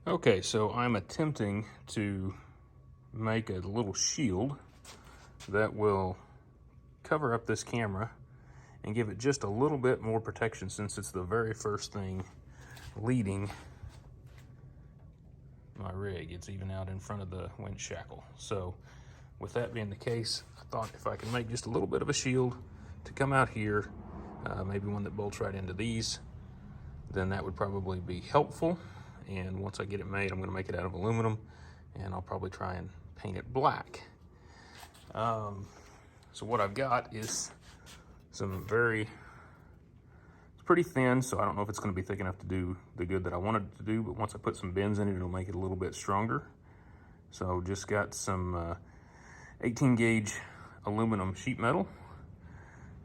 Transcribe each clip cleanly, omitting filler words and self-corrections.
Okay, so I'm attempting to make a little shield that will cover up this camera and give it just a little bit more protection, since it's the very first thing leading my rig. It's even out in front of the winch shackle. So with that being the case, I thought if I can make just a little bit of a shield to come out here, maybe one that bolts right into these, then that would probably be helpful. And once I get it made, I'm going to make it out of aluminum, and I'll probably try and paint it black. So what I've got is it's pretty thin, so I don't know if it's going to be thick enough to do the good that I wanted it to do, but once I put some bends in it, it'll make it a little bit stronger. So just got some 18 gauge aluminum sheet metal,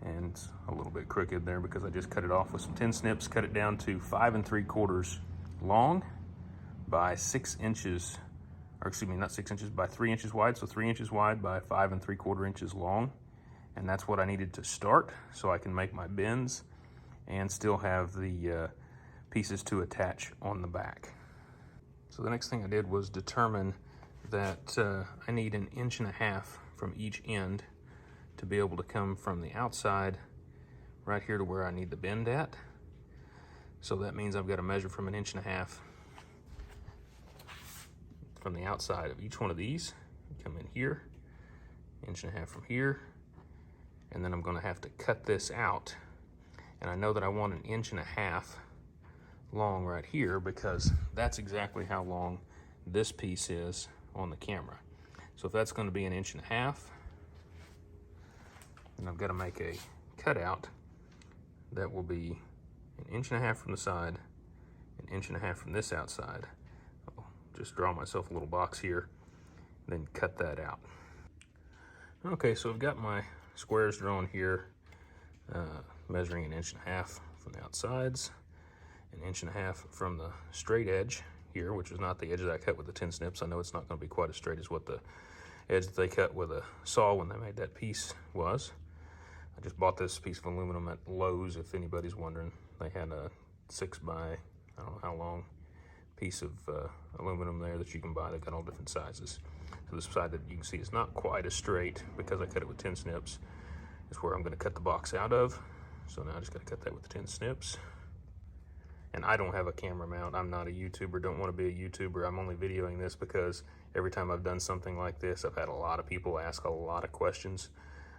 and it's a little bit crooked there because I just cut it off with some tin snips, cut it down to 5 3/4 long by 6 inches, or excuse me, not 6 inches, by 3 inches wide. So 3 inches wide by 5 3/4 inches long. And that's what I needed to start so I can make my bends and still have the pieces to attach on the back. So the next thing I did was determine that I need 1.5 inches from each end to be able to come from the outside right here to where I need the bend at. So that means I've got to measure from 1.5 inches from the outside of each one of these. Come in here, 1.5 inches from here, and then I'm going to have to cut this out. And I know that I want 1.5 inches long right here because that's exactly how long this piece is on the camera. So if that's going to be 1.5 inches, then I've got to make a cutout that will be 1.5 inches from the side, 1.5 inches from this outside. I'll just draw myself a little box here, then cut that out. Okay, so I've got my squares drawn here, measuring 1.5 inches from the outsides, 1.5 inches from the straight edge here, which is not the edge that I cut with the tin snips. I know it's not going to be quite as straight as what the edge that they cut with a saw when they made that piece was. I just bought this piece of aluminum at Lowe's, if anybody's wondering. They had a 6 by, I don't know how long, piece of aluminum there that you can buy. They've got all different sizes. So this side that you can see is not quite as straight because I cut it with tin snips. Is where I'm going to cut the box out of. So now I just got to cut that with the tin snips. And I don't have a camera mount. I'm not a YouTuber, don't want to be a YouTuber. I'm only videoing this because every time I've done something like this, I've had a lot of people ask a lot of questions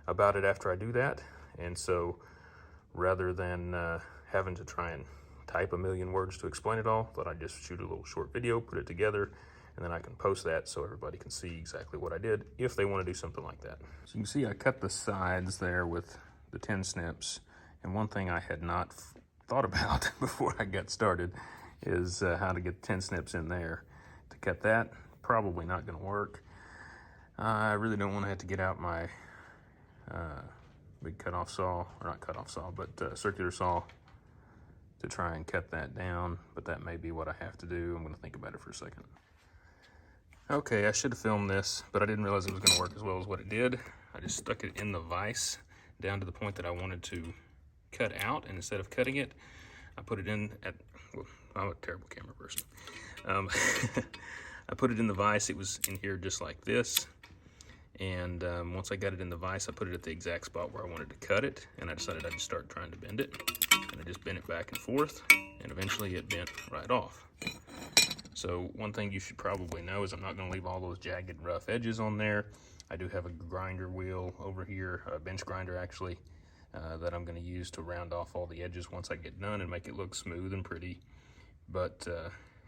about it after I do that. And so rather than having to try and type a million words to explain it all, I thought I'd just shoot a little short video, put it together, and then I can post that so everybody can see exactly what I did if they want to do something like that. So you can see I cut the sides there with the tin snips, and one thing I had not thought about before I got started is how to get the tin snips in there. To cut that, probably not going to work. I really don't want to have to get out my big cutoff saw, or not cutoff saw, but circular saw to try and cut that down, but that may be what I have to do. I'm going to think about it for a second. Okay, I should have filmed this, but I didn't realize it was going to work as well as what it did. I just stuck it in the vise down to the point that I wanted to cut out, and instead of cutting it, I put it in at, well, I'm a terrible camera person. I put it in the vise. It was in here just like this, and once I got it in the vise, I put it at the exact spot where I wanted to cut it, and I decided I'd just start trying to bend it, and I just bent it back and forth, and eventually it bent right off. So one thing you should probably know is I'm not going to leave all those jagged, rough edges on there. I do have a grinder wheel over here, a bench grinder actually, that I'm going to use to round off all the edges once I get done and make it look smooth and pretty. But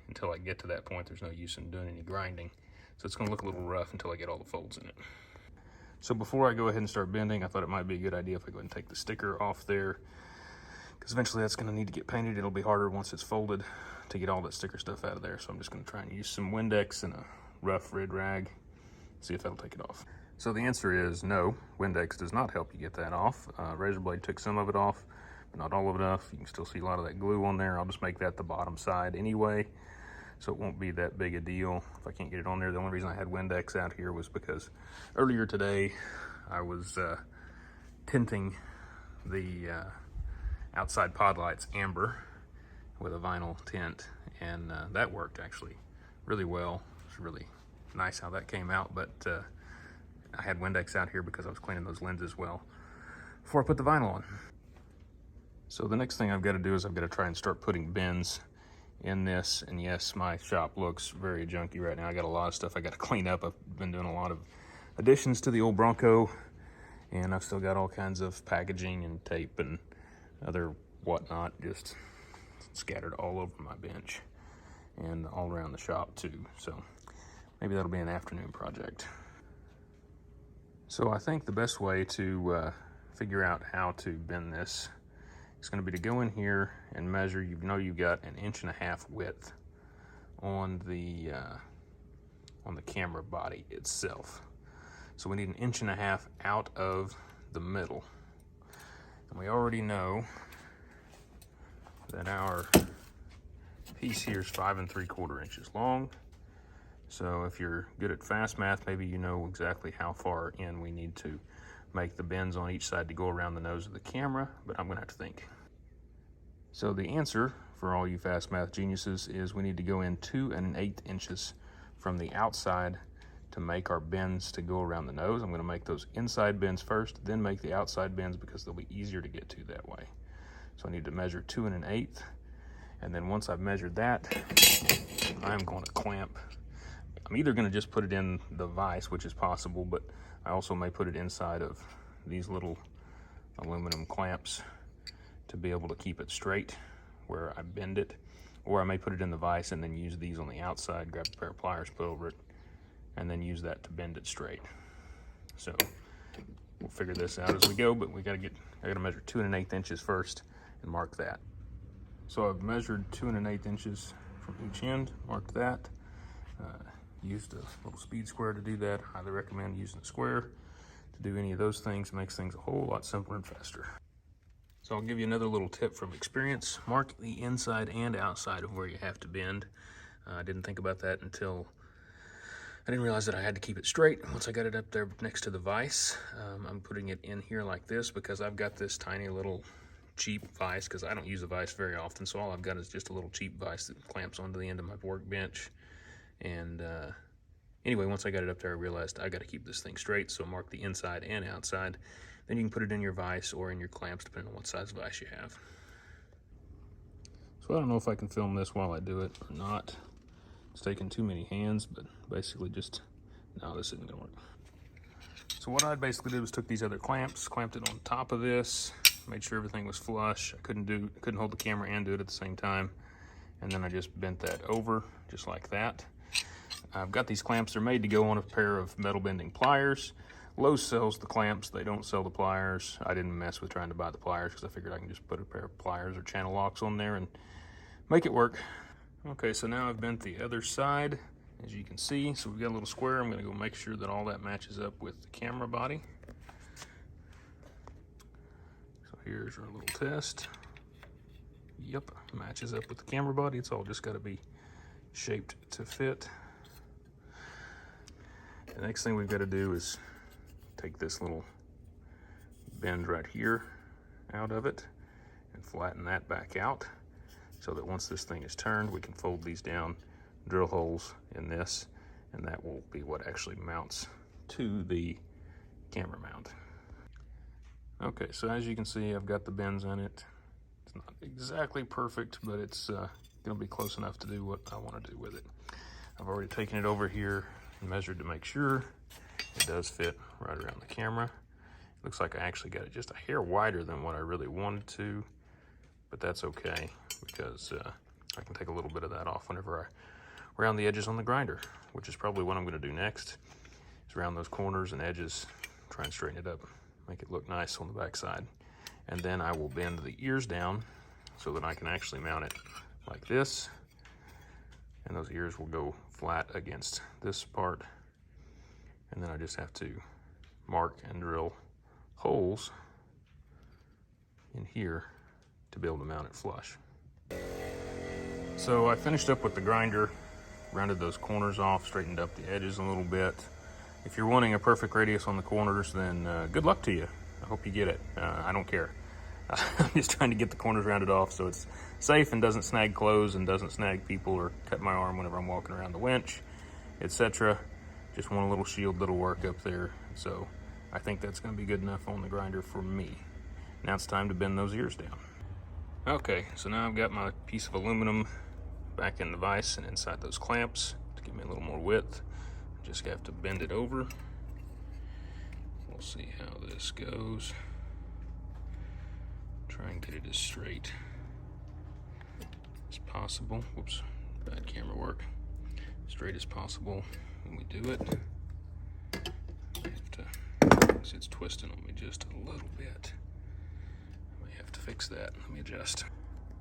until I get to that point, there's no use in doing any grinding. So it's going to look a little rough until I get all the folds in it. So before I go ahead and start bending, I thought it might be a good idea if I go ahead and take the sticker off there, because eventually that's going to need to get painted. It'll be harder once it's folded to get all that sticker stuff out of there. So I'm just going to try and use some Windex and a rough red rag, see if that'll take it off. So the answer is no, Windex does not help you get that off. Razor blade took some of it off, but not all of it off. You can still see a lot of that glue on there. I'll just make that the bottom side anyway, so it won't be that big a deal if I can't get it on there. The only reason I had Windex out here was because earlier today I was tinting the outside pod lights amber with a vinyl tint, and that worked actually really well. It's really nice how that came out, but I had Windex out here because I was cleaning those lenses well before I put the vinyl on. So the next thing I've got to do is I've got to try and start putting bends in this. And yes, my shop looks very junky right now. I got a lot of stuff I got to clean up. I've been doing a lot of additions to the old Bronco, and I've still got all kinds of packaging and tape and other whatnot just scattered all over my bench and all around the shop too. So maybe that'll be an afternoon project. So I think the best way to figure out how to bend this is going to be to go in here and measure. You know you've got 1.5 inches width on the camera body itself. So we need 1.5 inches out of the middle. And we already know that our piece here is 5 3/4 inches long. So if you're good at fast math, maybe you know exactly how far in we need to make the bends on each side to go around the nose of the camera, but I'm gonna have to think. So the answer for all you fast math geniuses is we need to go in 2 1/8 inches from the outside to make our bends to go around the nose. I'm gonna make those inside bends first, then make the outside bends because they'll be easier to get to that way. So I need to measure 2 1/8, and then once I've measured that, I'm going to clamp. I'm either going to just put it in the vise, which is possible, but I also may put it inside of these little aluminum clamps to be able to keep it straight where I bend it, or I may put it in the vise and then use these on the outside, grab a pair of pliers, put over it, and then use that to bend it straight. So we'll figure this out as we go, but I gotta measure 2 1/8 inches first and mark that. So I've measured 2 1/8 inches from each end, marked that. Used a little speed square to do that. Highly recommend using a square to do any of those things. It makes things a whole lot simpler and faster. So I'll give you another little tip from experience. Mark the inside and outside of where you have to bend. I didn't think about that until I didn't realize that I had to keep it straight. Once I got it up there next to the vise, I'm putting it in here like this because I've got this tiny little cheap vise, because I don't use a vise very often, so all I've got is just a little cheap vise that clamps onto the end of my workbench. And anyway, once I got it up there, I realized I got to keep this thing straight, so mark the inside and outside. Then you can put it in your vise or in your clamps, depending on what size vise you have. So I don't know if I can film this while I do it or not. It's taking too many hands, but basically just, no, this isn't gonna work. So what I basically did was took these other clamps, clamped it on top of this, made sure everything was flush. I couldn't hold the camera and do it at the same time. And then I just bent that over, just like that. I've got these clamps. They're made to go on a pair of metal bending pliers. Lowe's sells the clamps. They don't sell the pliers. I didn't mess with trying to buy the pliers because I figured I can just put a pair of pliers or channel locks on there and make it work. Okay, so now I've bent the other side, as you can see. So we've got a little square. I'm going to go make sure that all that matches up with the camera body. So here's our little test. Yep, matches up with the camera body. It's all just got to be shaped to fit. The next thing we've got to do is take this little bend right here out of it and flatten that back out so that once this thing is turned, we can fold these down, drill holes in this, and that will be what actually mounts to the camera mount. Okay, so as you can see, I've got the bends in it. It's not exactly perfect, but it's gonna be close enough to do what I want to do with it. I've already taken it over here and measured to make sure it does fit right around the camera. Looks like I actually got it just a hair wider than what I really wanted to, but that's okay because I can take a little bit of that off whenever I round the edges on the grinder, which is probably what I'm going to do next, is round those corners and edges, try and straighten it up, make it look nice on the back side. And then I will bend the ears down so that I can actually mount it like this, and those ears will go flat against this part, and then I just have to mark and drill holes in here to be able to mount it flush. So I finished up with the grinder, rounded those corners off, straightened up the edges a little bit. If you're wanting a perfect radius on the corners, then good luck to you. I hope you get it. I don't care. I'm just trying to get the corners rounded off so it's safe and doesn't snag clothes and doesn't snag people or cut my arm whenever I'm walking around the winch, etc. Just want a little shield that'll work up there. So I think that's going to be good enough on the grinder for me. Now it's time to bend those ears down. Okay, so now I've got my piece of aluminum back in the vise and inside those clamps to give me a little more width. Just have to bend it over. We'll see how this goes. Try and get it as straight as possible. Whoops, bad camera work. Straight as possible when we do it. I have to, it's twisting on me just a little bit. I may have to fix that. Let me adjust.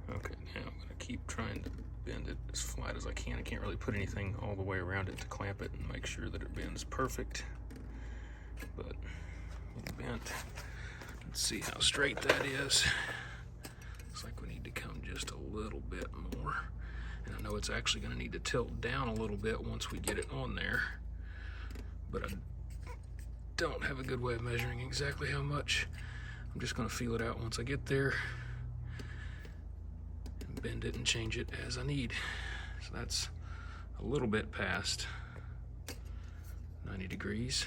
Okay, now I'm gonna keep trying to bend it as flat as I can. I can't really put anything all the way around it to clamp it and make sure that it bends perfect. But it bent. Let's see how straight that is. Looks like we need to come just a little bit more. And I know it's actually gonna need to tilt down a little bit once we get it on there. But I don't have a good way of measuring exactly how much. I'm just gonna feel it out once I get there. Bend it and change it as I need. So that's a little bit past 90 degrees.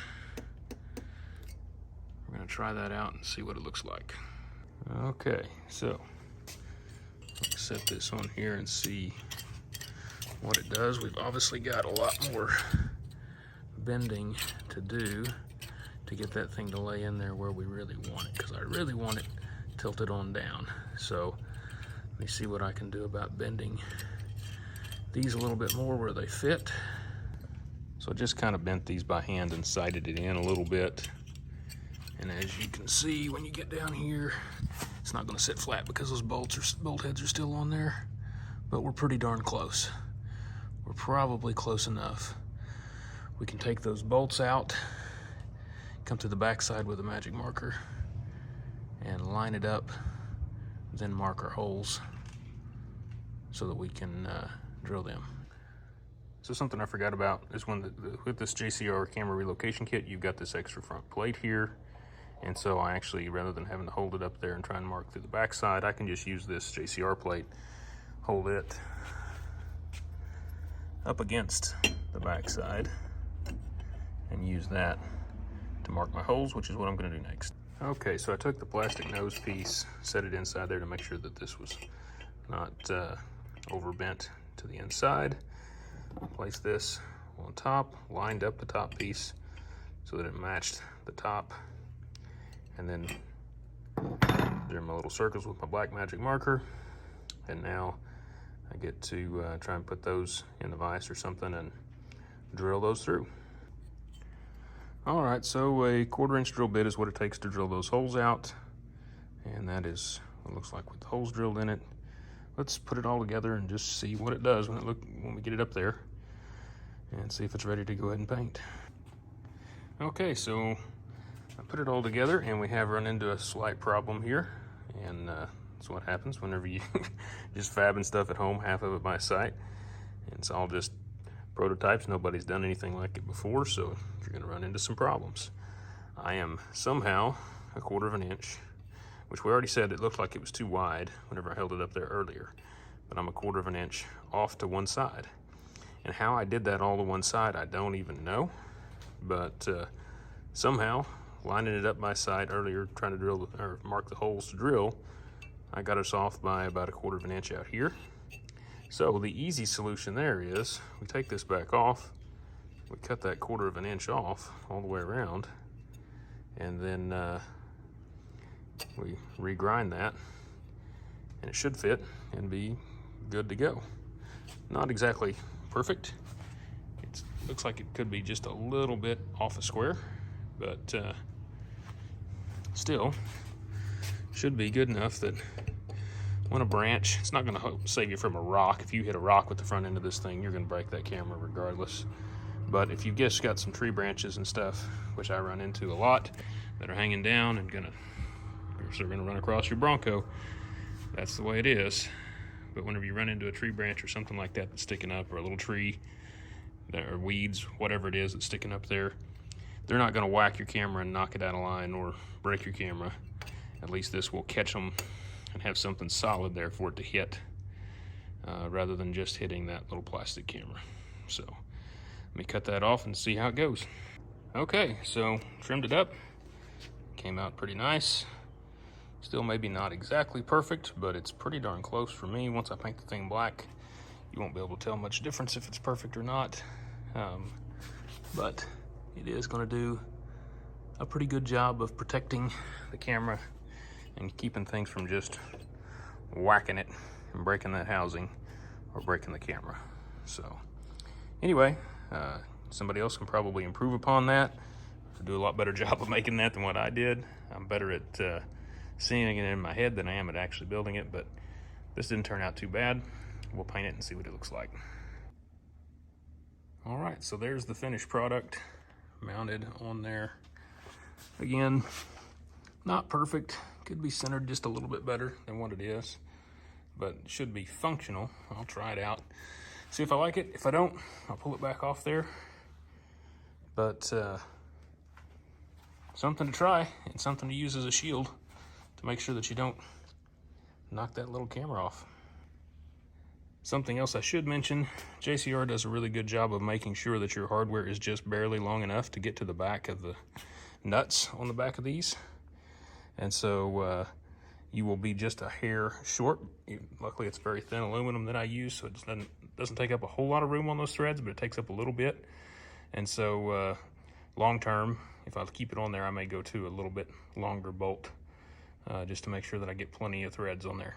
We're gonna try that out and see what it looks like. Okay, so let's set this on here and see what it does. We've obviously got a lot more bending to do to get that thing to lay in there where we really want it, because I really want it tilted on down. So let me see what I can do about bending these a little bit more where they fit. So I just kind of bent these by hand and sighted it in a little bit. And as you can see, when you get down here, it's not gonna sit flat because those bolt heads are still on there, but we're pretty darn close. We're probably close enough. We can take those bolts out, come to the backside with a magic marker and line it up, then mark our holes so that we can drill them. So something I forgot about is with this JCR camera relocation kit, you've got this extra front plate here. And so I actually, rather than having to hold it up there and try and mark through the backside, I can just use this JCR plate, hold it up against the backside, and use that to mark my holes, which is what I'm gonna do next. Okay, so I took the plastic nose piece, set it inside there to make sure that this was not overbent to the inside. Place this on top, lined up the top piece so that it matched the top, and then drew my little circles with my black magic marker. And now I get to try and put those in the vise or something and drill those through. All right, so a 1/4-inch drill bit is what it takes to drill those holes out. And that is what it looks like with the holes drilled in it. Let's put it all together and just see what it does when we get it up there and see if it's ready to go ahead and paint. Okay, so I put it all together and we have run into a slight problem here. And that's what happens whenever you just fabbing stuff at home, half of it by sight. And it's all just prototypes. Nobody's done anything like it before, so you're gonna run into some problems. I am somehow a 1/4 inch, which we already said it looked like it was too wide whenever I held it up there earlier, but I'm a 1/4 inch off to one side. And how I did that all to one side, I don't even know, but somehow lining it up by side earlier, trying to drill or mark the holes to drill, I got us off by about a 1/4 inch out here. So the easy solution there is we take this back off, we cut that 1/4 inch off all the way around, and then we regrind that, and it should fit and be good to go. Not exactly perfect. It looks like it could be just a little bit off a square, but still should be good enough that when a branch, it's not going to save you from a rock. If you hit a rock with the front end of this thing, you're going to break that camera regardless. But if you've just got some tree branches and stuff, which I run into a lot, that are hanging down and they're going to run across your Bronco, that's the way it is. But whenever you run into a tree branch or something like that that's sticking up, or a little tree, or weeds, whatever it is that's sticking up there, they're not going to whack your camera and knock it out of line or break your camera. At least this will catch them and have something solid there for it to hit, rather than just hitting that little plastic camera. So let me cut that off and see how it goes. Okay, so trimmed it up. Came out pretty nice. Still maybe not exactly perfect, but it's pretty darn close for me. Once I paint the thing black, you won't be able to tell much difference if it's perfect or not. But it is going to do a pretty good job of protecting the camera and keeping things from just whacking it and breaking that housing or breaking the camera. So anyway, somebody else can probably improve upon that, do a lot better job of making that than what I did. I'm better at seeing it in my head than I am at actually building it, but this didn't turn out too bad. We'll paint it and see what it looks like. All right, so there's the finished product mounted on there. Again, not perfect. Could be centered just a little bit better than what it is, but it should be functional. I'll try it out, see if I like it. If I don't, I'll pull it back off there. But something to try and something to use as a shield to make sure that you don't knock that little camera off. Something else I should mention, JCR does a really good job of making sure that your hardware is just barely long enough to get to the back of the nuts on the back of these. And so you will be just a hair short. Luckily, it's very thin aluminum that I use, so it doesn't take up a whole lot of room on those threads, but it takes up a little bit. And so long term, if I keep it on there, I may go to a little bit longer bolt just to make sure that I get plenty of threads on there.